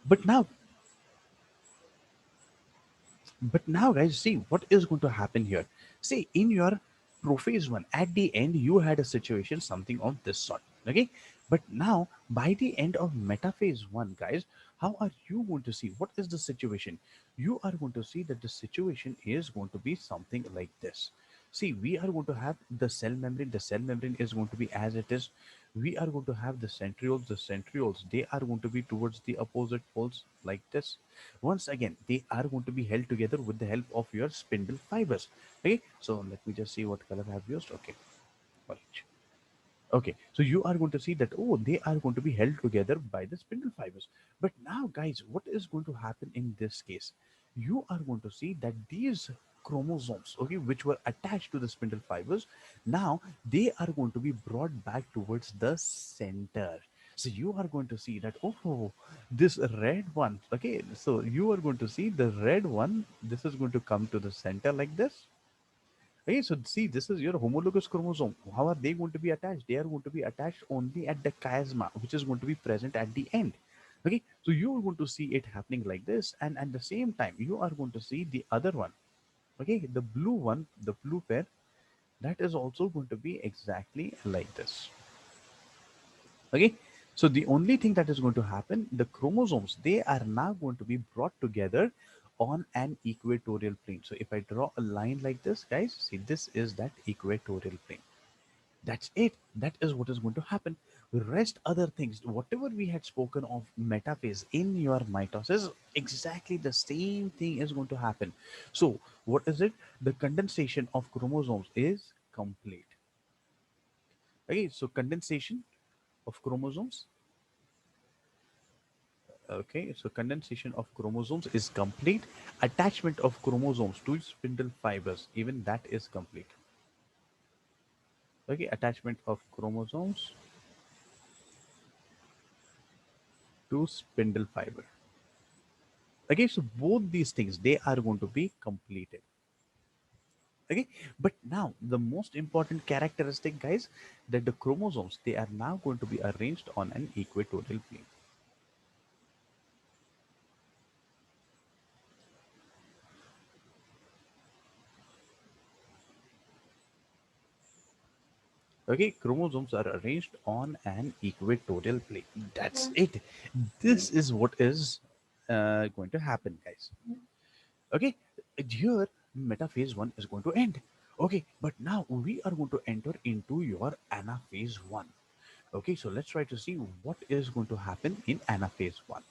But now, guys, see what is going to happen here. See, in your prophase one, at the end, you had a situation, something of this sort. Okay. But now, by the end of metaphase one, guys, how are you going to see? What is the situation? You are going to see that the situation is going to be something like this. See, we are going to have the cell membrane. The cell membrane is going to be as it is. We are going to have the centrioles. The centrioles, they are going to be towards the opposite poles like this. Once again, they are going to be held together with the help of your spindle fibers. Okay, so let me just see what color I have used. Okay, orange. Okay, so you are going to see that, oh, they are going to be held together by the spindle fibers. But now, guys, what is going to happen in this case? You are going to see that these chromosomes, okay, which were attached to the spindle fibers, now they are going to be brought back towards the center. So you are going to see that, oh, this red one, okay, so you are going to see the red one, this is going to come to the center like this. Okay, so see, this is your homologous chromosome. How are they going to be attached? They are going to be attached only at the chiasma, which is going to be present at the end. Okay, so you are going to see it happening like this, and at the same time, you are going to see the other one. Okay, the blue one, the blue pair, that is also going to be exactly like this. Okay, so the only thing that is going to happen, the chromosomes, they are now going to be brought together on an equatorial plane. So if I draw a line like this, guys, see, this is that equatorial plane. That's it. That is what is going to happen. The rest other things, whatever we had spoken of metaphase in your mitosis, exactly the same thing is going to happen. So what is it? The condensation of chromosomes is complete. Okay, so condensation of chromosomes. Okay, so condensation of chromosomes is complete. Attachment of chromosomes to spindle fibers, even that is complete. Okay, attachment of chromosomes to spindle fiber. Okay, so both these things, they are going to be completed. Okay, but now the most important characteristic, guys, that the chromosomes, they are now going to be arranged on an equatorial plane. Okay, chromosomes are arranged on an equatorial plane. That's it. This is what is going to happen, guys. Okay, here metaphase one is going to end. Okay, but now we are going to enter into your anaphase one. Okay, so let's try to see what is going to happen in anaphase one.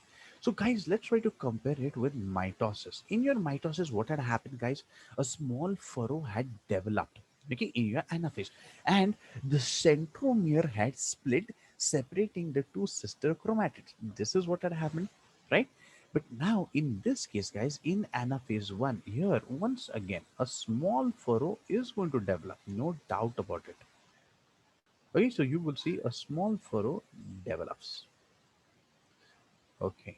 So guys, let's try to compare it with mitosis. In your mitosis, what had happened, guys? A small furrow had developed, okay, in your anaphase, and the centromere had split, separating the two sister chromatids. This is what had happened, right? But now in this case, guys, in anaphase one, here once again a small furrow is going to develop, no doubt about it. Okay, so you will see a small furrow develops. Okay.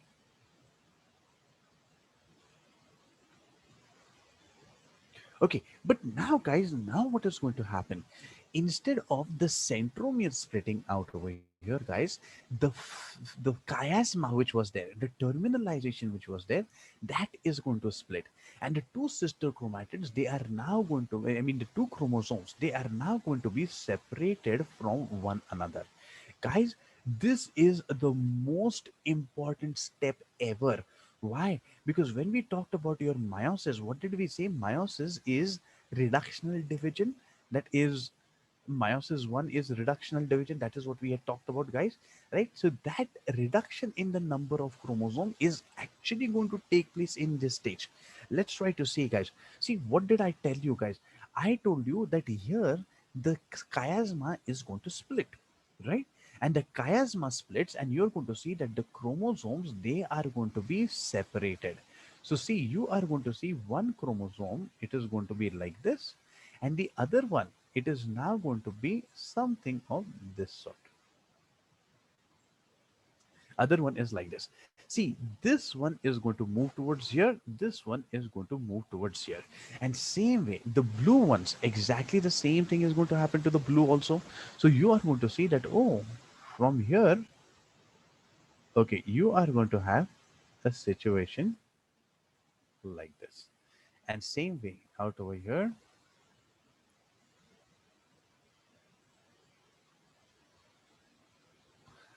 Okay, but now, guys, now what is going to happen? Instead of the centromere splitting out over here, guys, the chiasma which was there, the terminalization which was there, that is going to split, and the two sister chromatids, they are now going to, I mean, the two chromosomes, they are now going to be separated from one another. Guys, this is the most important step ever. Why? Because when we talked about your meiosis, what did we say? Meiosis is reductional division. That is, meiosis one is reductional division. That is what we had talked about, guys. Right? So that reduction in the number of chromosome is actually going to take place in this stage. Let's try to see, guys. See, what did I tell you, guys? I told you that here the chiasma is going to split, right? And the chiasma splits, and you're going to see that the chromosomes, they are going to be separated. So see, you are going to see one chromosome, it is going to be like this, and the other one, it is now going to be something of this sort. Other one is like this. See, this one is going to move towards here, this one is going to move towards here, and same way the blue ones, exactly the same thing is going to happen to the blue also. So you are going to see that, oh, from here, okay, you are going to have a situation like this. And same way out over here,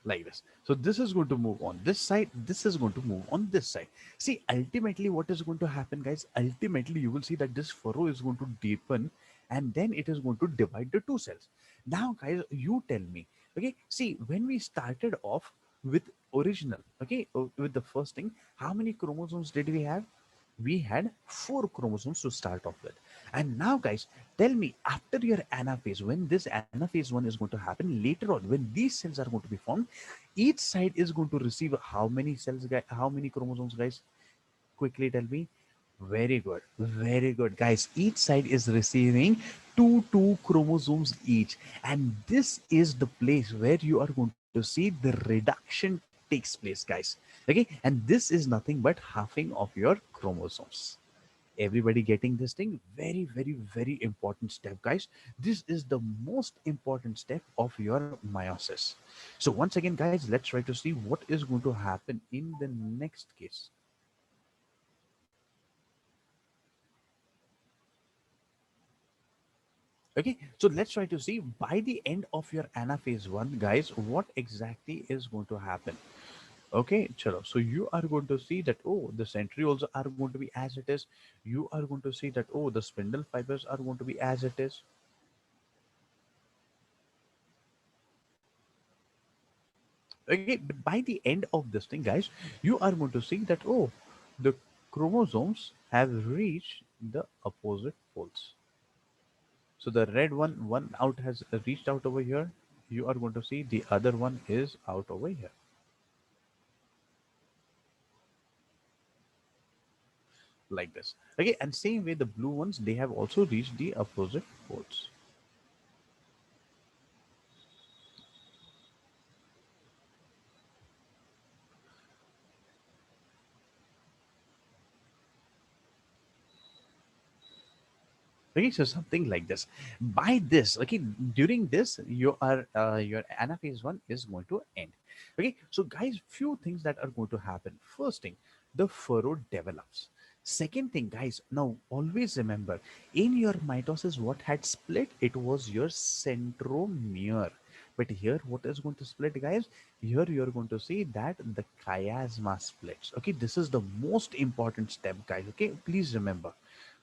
like this. So this is going to move on this side, this is going to move on this side. See, ultimately what is going to happen, guys, ultimately you will see that this furrow is going to deepen, and then it is going to divide the two cells. Now guys, you tell me, okay, see, when we started off with original, okay, with the first thing, how many chromosomes did we have? We had four chromosomes to start off with. And now, guys, tell me, after your anaphase, when this anaphase one is going to happen later on, when these cells are going to be formed, each side is going to receive how many cells, guys? How many chromosomes, guys? Quickly tell me. Very good, guys. Each side is receiving two chromosomes each, and this is the place where you are going to see the reduction takes place, guys. Okay, and this is nothing but halving of your chromosomes. Everybody getting this thing? Very important step, guys. This is the most important step of your meiosis. So once again, guys, let's try to see what is going to happen in the next case. Okay, so let's try to see by the end of your anaphase one, guys, what exactly is going to happen. Okay, chalo. So you are going to see that, oh, the centrioles are going to be as it is. You are going to see that, oh, the spindle fibers are going to be as it is. Okay, but by the end of this thing, guys, you are going to see that, oh, the chromosomes have reached the opposite poles. So the red one out has reached out over here. You are going to see the other one is out over here, like this. Okay, and same way the blue ones, they have also reached the opposite poles. Okay, so something like this. By this, okay, during this, your anaphase one is going to end. Okay, so guys, few things that are going to happen. First thing, the furrow develops. Second thing, guys, now always remember, in your mitosis, what had split? It was your centromere. But here, what is going to split, guys? Here you are going to see that the chiasma splits. Okay, this is the most important step, guys. Okay, please remember.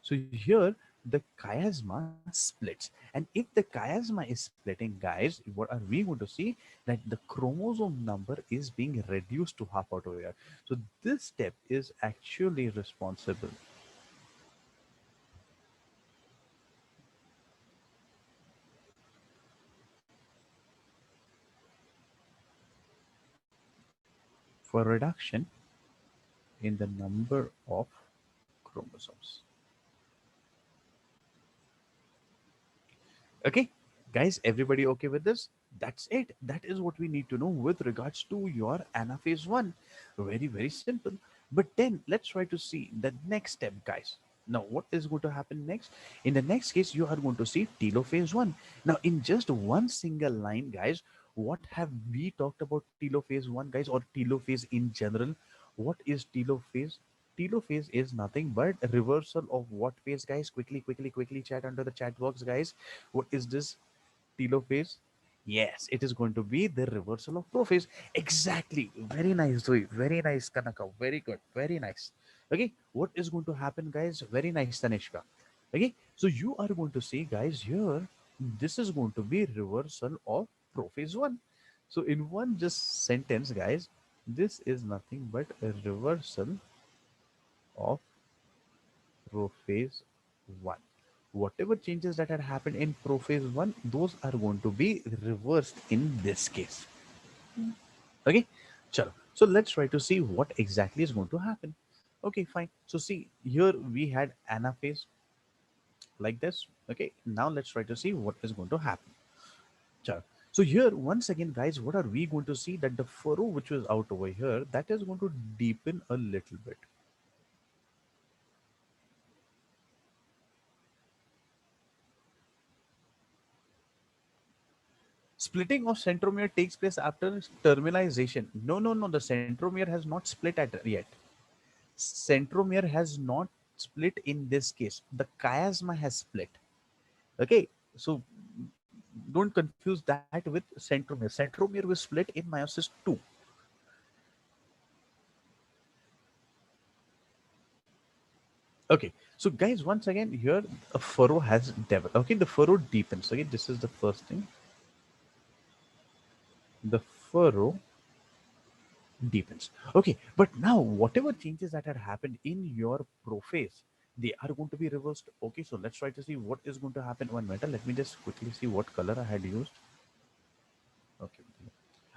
So here the chiasma splits, and if the chiasma is splitting, guys, what are we going to see? That the chromosome number is being reduced to half out over here. So this step is actually responsible for reduction in the number of chromosomes. Okay, guys, everybody okay with this? That's it. That is what we need to know with regards to your anaphase one. Very simple. But then let's try to see the next step, guys. Now, what is going to happen next? In the next case, you are going to see telophase one. Now, in just one single line, guys, what have we talked about telophase one, guys, or telophase in general? What is telophase? Telophase is nothing but a reversal of what phase, guys? Quickly chat under the chat box, guys. What is this telophase? Yes, it is going to be the reversal of prophase. Exactly. Very nice, Doi. Very nice, Kanaka. Very good. Very nice. Okay, what is going to happen, guys? Very nice, Tanishka. Okay, so you are going to see, guys, here, this is going to be reversal of prophase one. So in one just sentence, guys, this is nothing but a reversal of prophase 1. Whatever changes that had happened in prophase 1, those are going to be reversed in this case. Okay, chalo. So let's try to see what exactly is going to happen. Okay, fine. So see, here we had anaphase like this. Okay, now let's try to see what is going to happen. Chalo. So here, once again, guys, what are we going to see? That the furrow which was out over here, that is going to deepen a little bit. Splitting of centromere takes place after terminalization. No. The centromere has not split at yet. centromere has not split in this case. The chiasma has split. Okay, so don't confuse that with centromere. Centromere was split in meiosis 2. Okay, so guys, once again, here a furrow has developed. Okay, the furrow deepens. Okay, this is the first thing. The furrow deepens. Okay, but now whatever changes that had happened in your prophase, they are going to be reversed. Okay, so let's try to see what is going to happen. One minute, let me just quickly see what color I had used. Okay.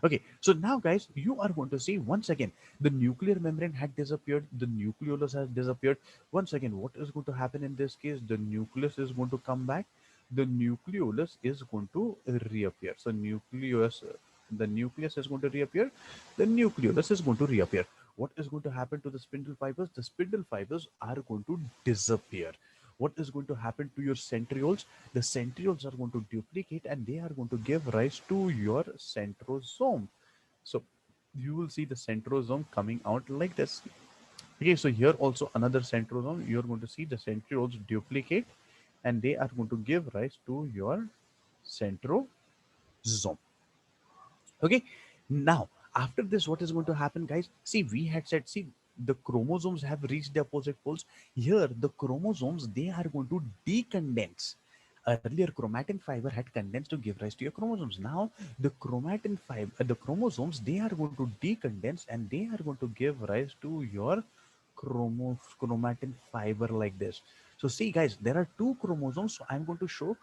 Okay, so now guys, you are going to see once again the nuclear membrane had disappeared, the nucleolus has disappeared. Once again, what is going to happen in this case? The nucleus is going to come back, the nucleolus is going to reappear. So the nucleus is going to reappear, the nucleolus is going to reappear. What is going to happen to the spindle fibers? The spindle fibers are going to disappear. What is going to happen to your centrioles? The centrioles are going to duplicate and they are going to give rise to your centrosome. So you will see the centrosome coming out like this. Okay, so here also another centrosome. You're going to see the centrioles duplicate and they are going to give rise to your centrosome. Okay, now after this, what is going to happen, guys? See, we had said, see, the chromosomes have reached the opposite poles. Here, the chromosomes they are going to decondense. Earlier, chromatin fiber had condensed to give rise to your chromosomes. Now, the chromatin fiber, the chromosomes, they are going to decondense and they are going to give rise to your chromatin fiber like this. So, see, guys, there are two chromosomes. So, I'm going to show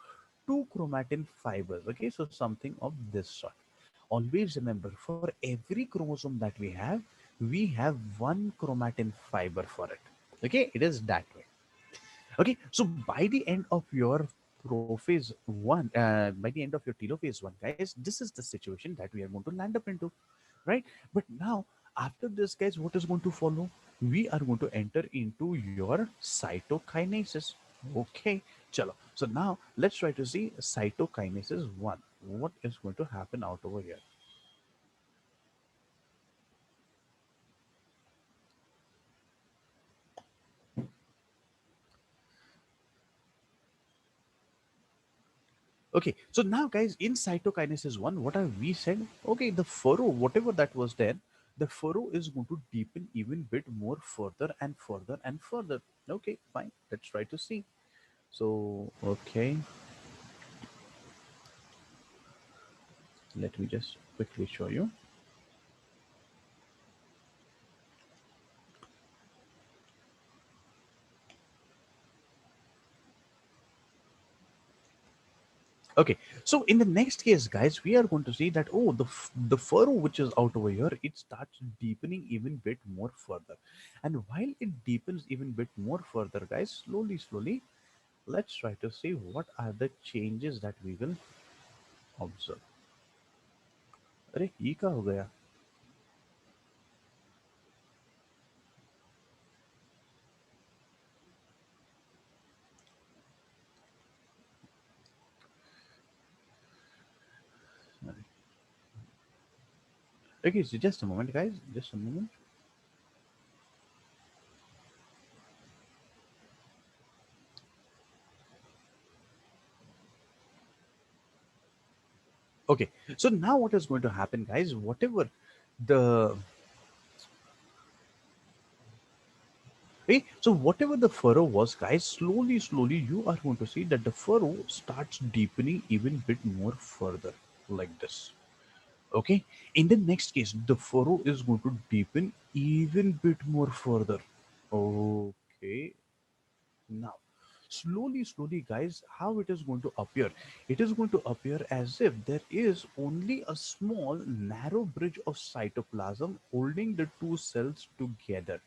two chromatin fibers. Okay, so something of this sort. Always remember, for every chromosome that we have one chromatin fiber for it. Okay, it is that way. Okay, so by the end of your prophase one, by the end of your telophase one, guys, this is the situation that we are going to land up into, right? But now, after this, guys, what is going to follow? We are going to enter into your cytokinesis. Okay, chalo. So now let's try to see cytokinesis one. What is going to happen out over here? Okay, so now guys, in cytokinesis 1, what have we said? Okay, the furrow, whatever that was there, the furrow is going to deepen even bit more further and further and further. Okay, fine. Let's try to see. So, okay, let me just quickly show you. Okay, so in the next case, guys, we are going to see that, oh, the furrow which is out over here, it starts deepening even bit more further. And while it deepens even bit more further, guys, slowly, let's try to see what are the changes that we will observe. अरे ये क्या हो गया? Okay, so just a moment, guys. Just a moment. Okay, so now what is going to happen, guys? Whatever the so whatever the furrow was, guys, slowly, you are going to see that the furrow starts deepening even bit more further, like this. Okay, in the next case, the furrow is going to deepen even bit more further. Okay, now slowly, guys, how it is going to appear? It is going to appear as if there is only a small narrow bridge of cytoplasm holding the two cells together.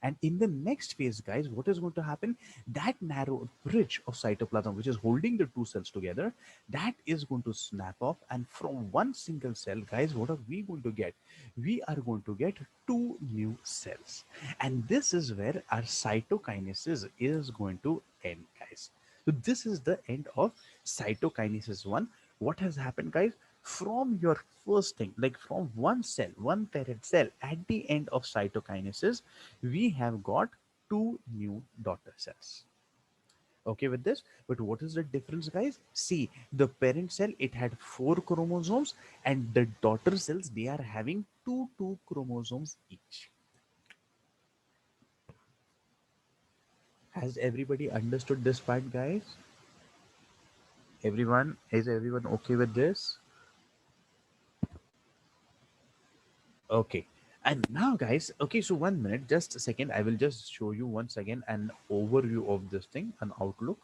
And in the next phase, guys, what is going to happen? That narrow bridge of cytoplasm, which is holding the two cells together, that is going to snap off. And from one single cell, guys, what are we going to get? We are going to get two new cells. And this is where our cytokinesis is going to end, guys. So this is the end of cytokinesis 1. What has happened, guys? from your first thing, like from one cell, one parent cell, at the end of cytokinesis, we have got two new daughter cells. Okay with this? But what is the difference, guys? See, the parent cell, it had four chromosomes, and the daughter cells, they are having two chromosomes each. Has everybody understood this part, guys? Everyone, is everyone okay with this? Okay. And now, guys, okay, so 1 minute, just a second. I will just show you once again an overview of this thing, an outlook.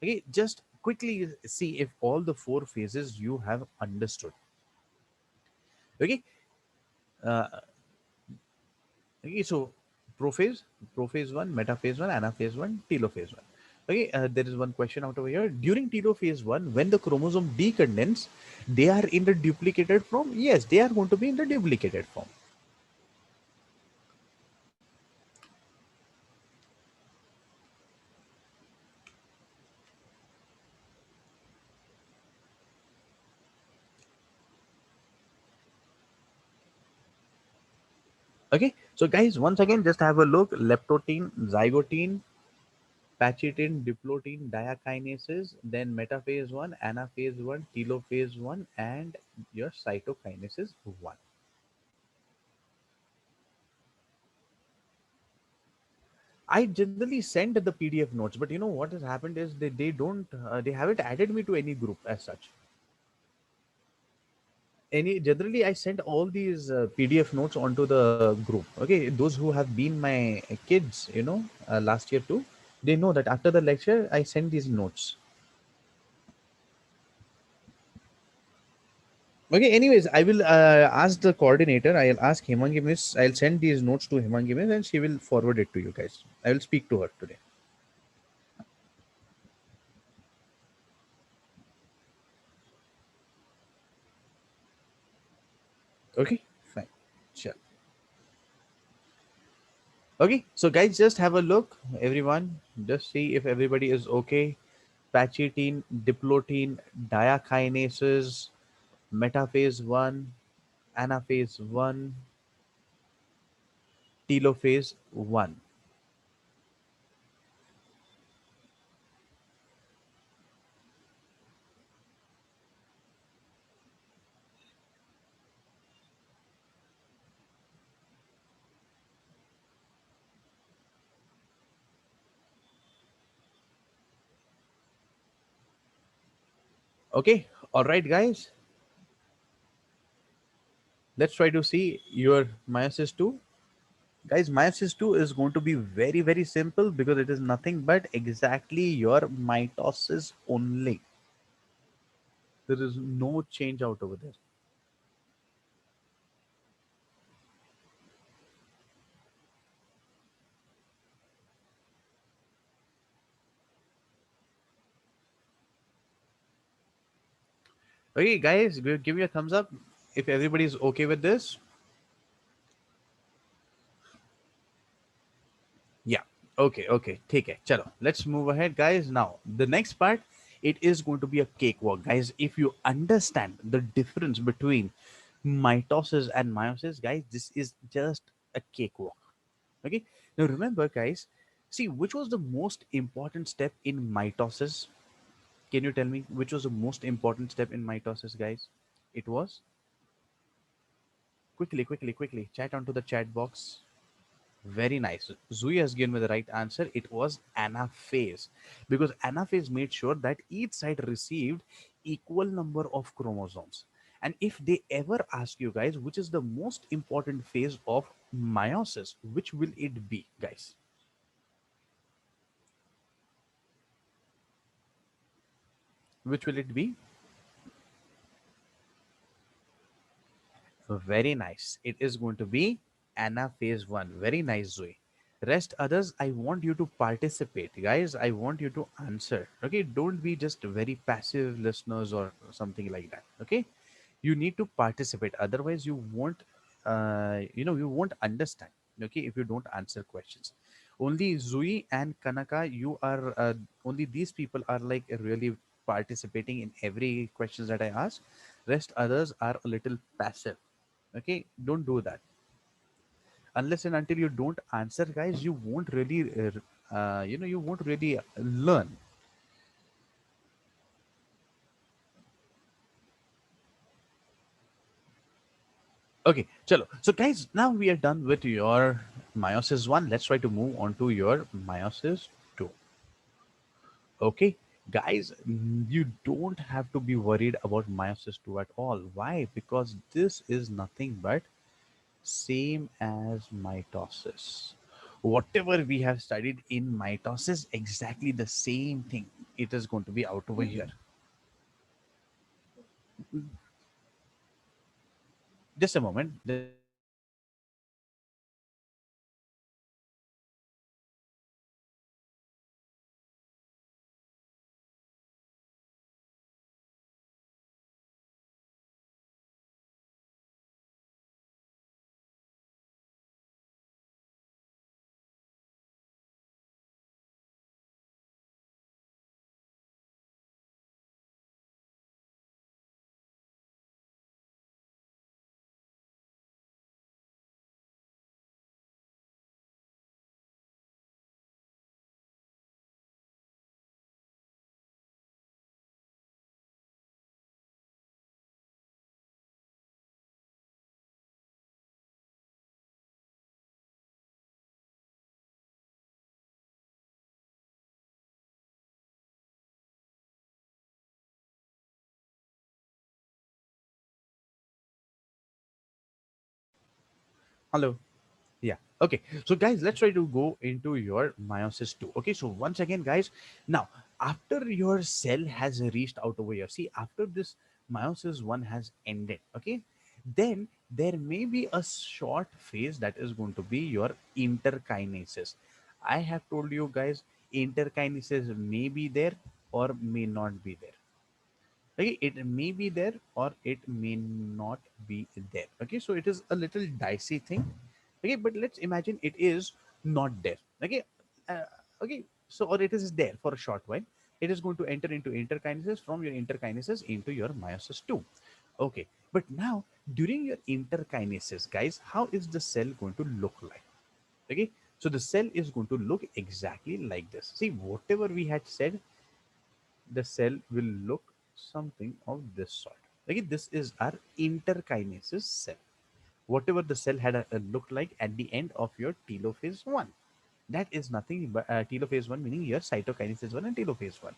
Okay, just quickly see if all the four phases you have understood. Okay, uh, okay, so prophase, prophase one, metaphase one, anaphase one, telophase one. Okay, there is one question out over here. During telophase one, when the chromosome decondense, they are in the duplicated form. Yes, they are going to be in the duplicated form. Okay, so guys, once again, just have a look. Leptotene, zygotine, pachytene, diplotene, diakinases, then metaphase 1, anaphase 1, telophase 1, and your cytokinesis 1. I generally send the PDF notes, but you know what has happened is they don't they haven't added me to any group as such. Any generally I send all these PDF notes onto the group. Okay, those who have been my kids, last year too, they know that after the lecture I send these notes. Okay, anyways, I will ask the coordinator. I'll ask Himangi Miss. I'll send these notes to Himangi Miss and she will forward it to you guys. I will speak to her today. Okay, fine. Sure. Okay, so guys, just have a look, everyone. Just see if everybody is okay. Pachytene, diplotene, diakinases, metaphase 1, anaphase 1, telophase 1. Okay, all right, guys. Let's try to see your meiosis 2. Guys, meiosis 2 is going to be very, very simple because it is nothing but exactly your mitosis only. There is no change out over there. Okay, guys, give me a thumbs up if everybody is okay with this. Yeah. Okay, okay. Take it. Chalo. Let's move ahead, guys. Now, the next part, it is going to be a cakewalk, guys. If you understand the difference between mitosis and meiosis, guys, this is just a cakewalk. Okay. Now, remember, guys, see, which was the most important step in mitosis? Can you tell me which was the most important step in mitosis, guys? It was quickly, chat onto the chat box. Very nice. Zui has given me the right answer. It was anaphase because anaphase made sure that each side received equal number of chromosomes. And if they ever ask you guys which is the most important phase of meiosis, which will it be, guys? Which will it be? Very nice. It is going to be Anna phase one. Very nice, Zoe. Rest others, I want you to participate, guys. I want you to answer. Okay, don't be just very passive listeners or something like that. Okay, you need to participate. Otherwise, you won't, you won't understand. Okay, if you don't answer questions. Only Zui and Kanaka, you are only these people are like really participating in every questions that I ask. Rest others are a little passive. Okay, don't do that. Unless and until you don't answer, guys, you won't really you won't really learn. Okay, chalo. So guys, now we are done with your meiosis 1. Let's try to move on to your meiosis 2. Okay, guys, you don't have to be worried about meiosis 2 at all. Why? Because this is nothing but same as mitosis. Whatever we have studied in mitosis, exactly the same thing. It is going to be out over here. Just a moment. Just a moment. Hello. Yeah. Okay. So, guys, let's try to go into your meiosis 2. Okay. So, once again, guys, now after your cell has reached out over here, see, after this meiosis 1 has ended, okay, then there may be a short phase that is going to be your interkinesis. I have told you guys, interkinesis may be there or may not be there. Okay, it may be there or it may not be there. Okay, so it is a little dicey thing. Okay, but let's imagine it is not there. Okay, uh, okay, so or it is there for a short while. It is going to enter into interkinesis, from your interkinesis into your meiosis 2. Okay, but now during your interkinesis, guys, how is the cell going to look like? Okay, so the cell is going to look exactly like this. See, whatever we had said, the cell will look something of this sort. Okay, this is our interkinesis cell. Whatever the cell had looked like at the end of your telophase 1. That is nothing but telophase 1 meaning your cytokinesis 1 and telophase 1.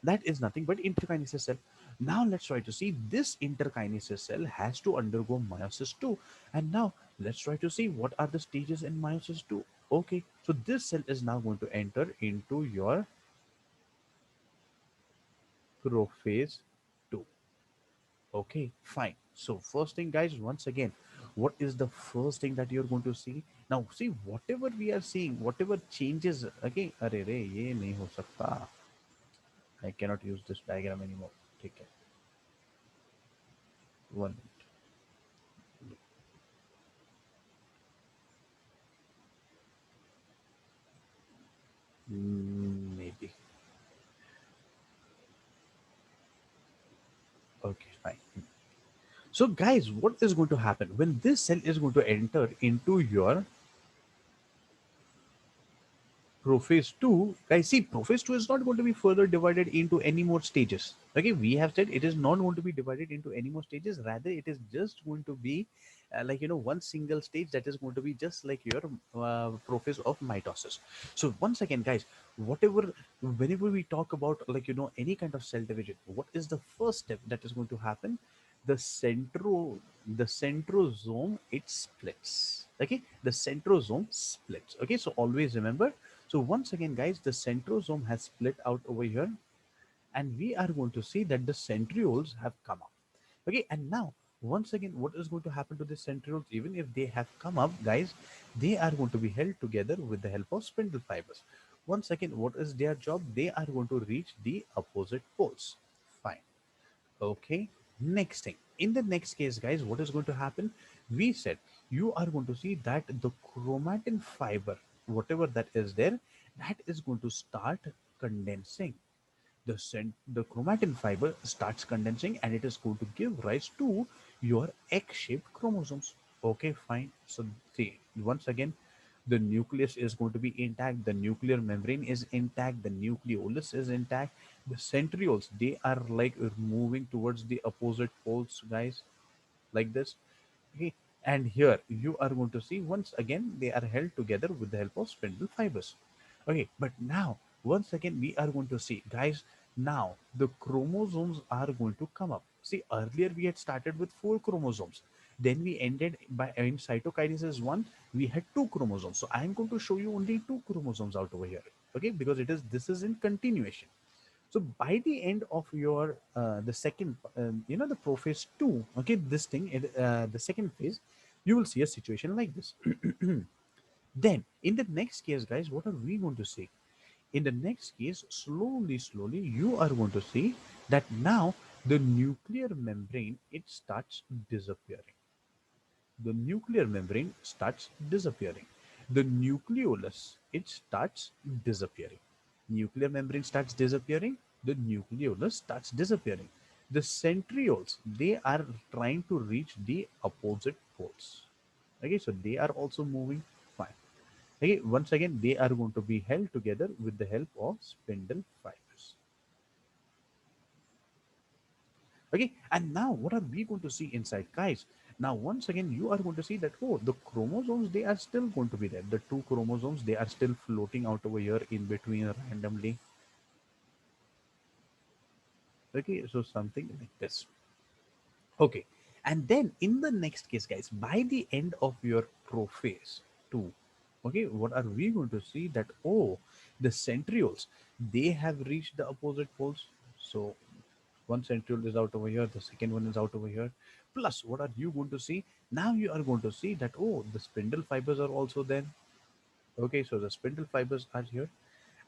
That is nothing but interkinesis cell. Now let's try to see this interkinesis cell has to undergo meiosis 2. And now let's try to see what are the stages in meiosis 2. Okay, so this cell is now going to enter into your prophase 2. Okay, fine. So first thing, guys, once again, what is the first thing that you're going to see? Now, see, whatever we are seeing, whatever changes, okay, अरे रे ये नहीं हो सकता. I cannot use this diagram anymore. ठीक है. One minute. Maybe. Okay, fine. So, guys, what is going to happen when this cell is going to enter into your Prophase 2, guys, see, Prophase 2 is not going to be further divided into any more stages. Okay, we have said it is not going to be divided into any more stages. Rather, it is just going to be one single stage that is going to be just like your Prophase of mitosis. So, once again, guys, whenever we talk about any kind of cell division, what is the first step that is going to happen? The the centrosome, it splits. Okay, the centrosome splits. Okay, so always remember, so once again, guys, the centrosome has split out over here, and we are going to see that the centrioles have come up. Okay, and now once again, what is going to happen to the centrioles? Even if they have come up, guys, they are going to be held together with the help of spindle fibers. Once again, what is their job? They are going to reach the opposite poles. Fine. Okay. Next thing. In the next case, guys, what is going to happen? We said you are going to see that the chromatin fiber, whatever that is there, that is going to start condensing. the chromatin fiber starts condensing and it is going to give rise to your egg-shaped chromosomes. Okay, fine. So see, once again, the nucleus is going to be intact, the nuclear membrane is intact, the nucleolus is intact, the centrioles, they are like moving towards the opposite poles, guys, like this. Okay, and here you are going to see once again they are held together with the help of spindle fibers. Okay, but now once again we are going to see, guys, now the chromosomes are going to come up. See, earlier we had started with 4 chromosomes, then we ended by in cytokinesis 1 we had 2 chromosomes. So I am going to show you only 2 chromosomes out over here. Okay, because it is this is in continuation. So by the end of your the second the prophase 2, okay, this thing the second phase, you will see a situation like this. Then in the next case, guys, what are we going to see? In the next case, slowly you are going to see that now the nuclear membrane, it starts disappearing. The nuclear membrane starts disappearing. The nucleolus, it starts disappearing. Nuclear membrane starts disappearing. The nucleolus starts disappearing. The centrioles, they are trying to reach the opposite poles. Okay, so they are also moving fine. Okay, once again, they are going to be held together with the help of spindle fibers. Okay, and now what are we going to see inside, guys? Now once again you are going to see that, oh, the chromosomes, they are still going to be there. The 2 chromosomes, they are still floating out over here in between randomly. Okay, so something like this. Okay, and then in the next case, guys, by the end of your prophase 2, okay, what are we going to see? That, oh, the centrioles, they have reached the opposite poles. So one centriole is out over here, the second one is out over here. Plus, what are you going to see? Now you are going to see that, oh, the spindle fibers are also there. Okay, so the spindle fibers are here.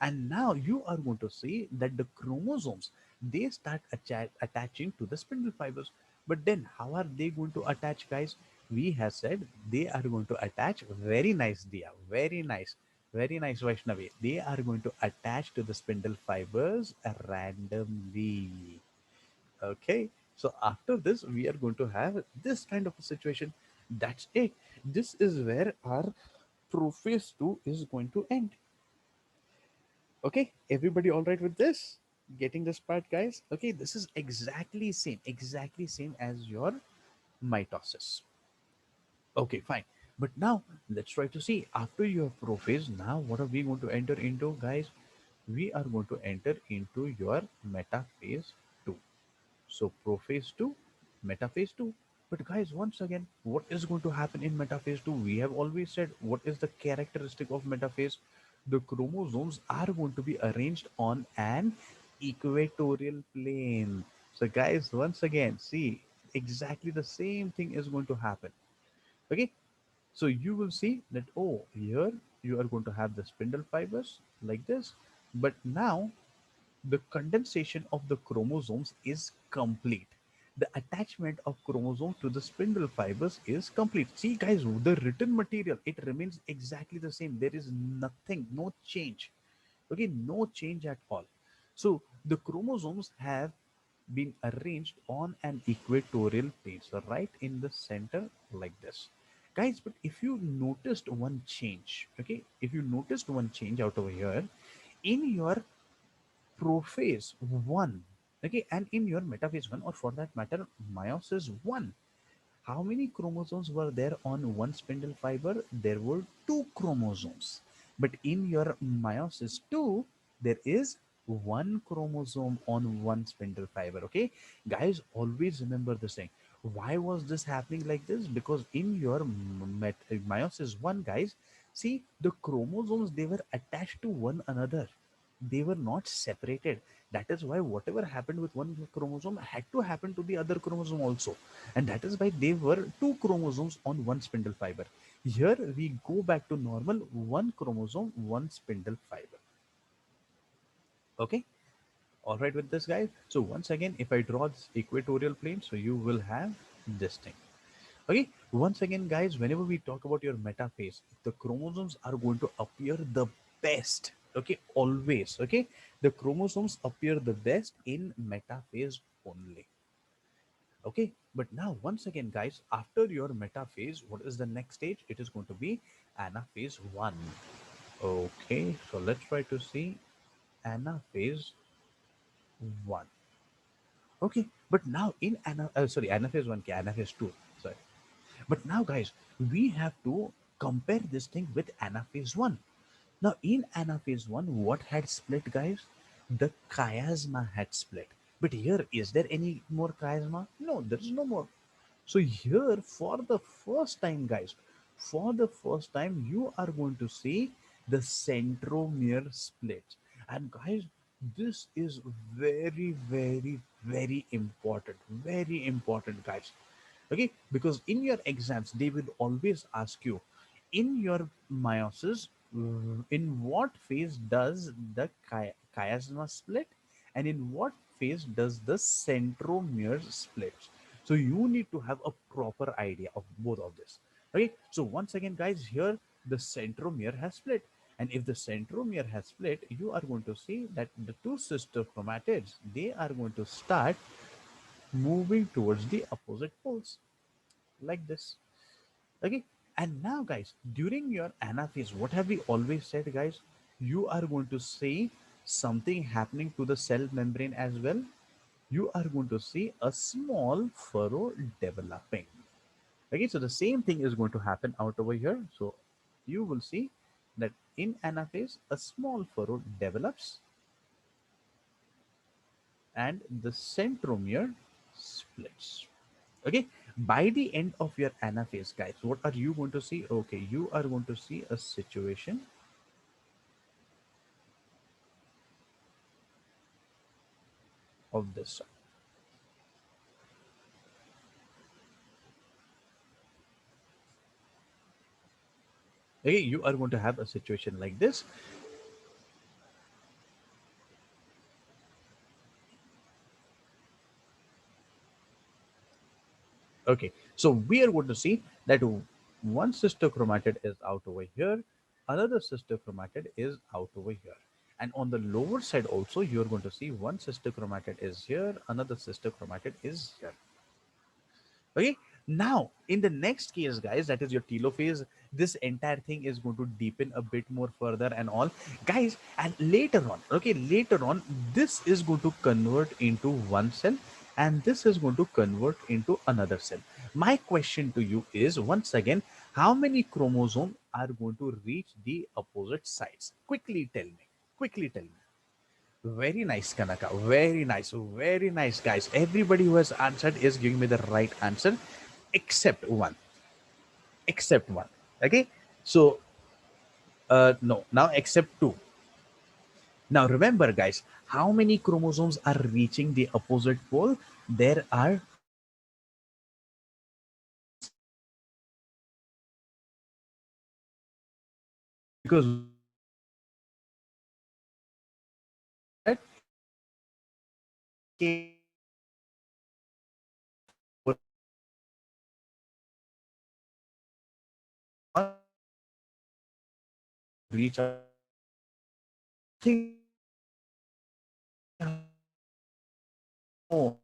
And now you are going to see that the chromosomes, they start attaching to the spindle fibers. But then how are they going to attach, guys? We have said they are going to attach. Very nice, Dia. Very nice. Very nice, Vaishnavi. They are going to attach to the spindle fibers randomly. Okay, so after this we are going to have this kind of a situation. That's it. This is where our prophase 2 is going to end. Okay, everybody all right with this? Getting this part, guys? Okay, this is exactly same as your mitosis. Okay, fine. But now let's try to see after your prophase. Now, what are we going to enter into, guys? We are going to enter into your metaphase 2. So prophase 2, metaphase 2. But guys, once again, what is going to happen in metaphase 2? We have always said what is the characteristic of metaphase? The chromosomes are going to be arranged on an equatorial plane. So guys, once again, see, exactly the same thing is going to happen. Okay, so you will see that, oh, here you are going to have the spindle fibers like this, but now the condensation of the chromosomes is complete. The attachment of chromosome to the spindle fibers is complete. See, guys, the written material, it remains exactly the same. There is nothing, no change. Okay, no change at all. So the chromosomes have been arranged on an equatorial plane, so right in the center like this, guys. But if you noticed one change, okay, if you noticed one change out over here in your prophase 1, okay, and in your metaphase 1, or for that matter meiosis 1, how many chromosomes were there on one spindle fiber? There were 2 chromosomes. But in your meiosis 2, there is one chromosome on one spindle fiber. Okay, guys, always remember this thing. Why was this happening like this? Because in your meiosis 1, guys, see, the chromosomes, they were attached to one another. They were not separated. That is why whatever happened with one chromosome had to happen to the other chromosome also, and that is why there were 2 chromosomes on one spindle fiber. Here we go back to normal, one chromosome, one spindle fiber. Okay, all right with this, guys. So once again, if I draw this equatorial plane, so you will have this thing. Okay, once again, guys, whenever we talk about your metaphase, the chromosomes are going to appear the best. Okay, always. Okay, the chromosomes appear the best in metaphase only. Okay, but now once again, guys, after your metaphase, what is the next stage? It is going to be anaphase 1. Okay, so let's try to see anaphase 1. Okay, but now in anaphase 1, okay, anaphase 2. Sorry. But now, guys, we have to compare this thing with anaphase 1. Now, in anaphase 1, what had split, guys? The chiasma had split. But here, is there any more chiasma? No, there is no more. So, here, for the first time, guys, for the first time, you are going to see the centromere split. And, guys, this is very, very, very important. Very important, guys. Okay, because in your exams they will always ask you, in your meiosis, in what phase does the chiasma split, and in what phase does the centromere split. So you need to have a proper idea of both of this. Okay, so once again, guys, here the centromere has split, and if the centromere has split, you are going to see that the two sister chromatids, they are going to start moving towards the opposite poles like this. Okay, and now, guys, during your anaphase, what have we always said, guys? You are going to see something happening to the cell membrane as well. You are going to see a small furrow developing. Okay, so the same thing is going to happen out over here. So you will see that in anaphase a small furrow develops and the centromere splits. Okay, by the end of your anaphase, guys, what are you going to see? Okay, you are going to see a situation of this. Okay, you are going to have a situation like this. Okay, so we are going to see that one sister chromatid is out over here, another sister chromatid is out over here. And on the lower side also, you're going to see one sister chromatid is here, another sister chromatid is here. Okay, now in the next case, guys, that is your telophase, this entire thing is going to deepen a bit more further and all, guys. And later on, okay, later on, this is going to convert into one cell, and this is going to convert into another cell. My question to you is, once again, how many chromosomes are going to reach the opposite sides? Quickly tell me. Quickly tell me. Very nice, Kanaka. Very nice. Very nice, guys. Everybody who has answered is giving me the right answer, except one. Except one. Okay. So, no. Now, except two. Now, remember, guys, how many chromosomes are reaching the opposite pole? There are because that came reach out. Think more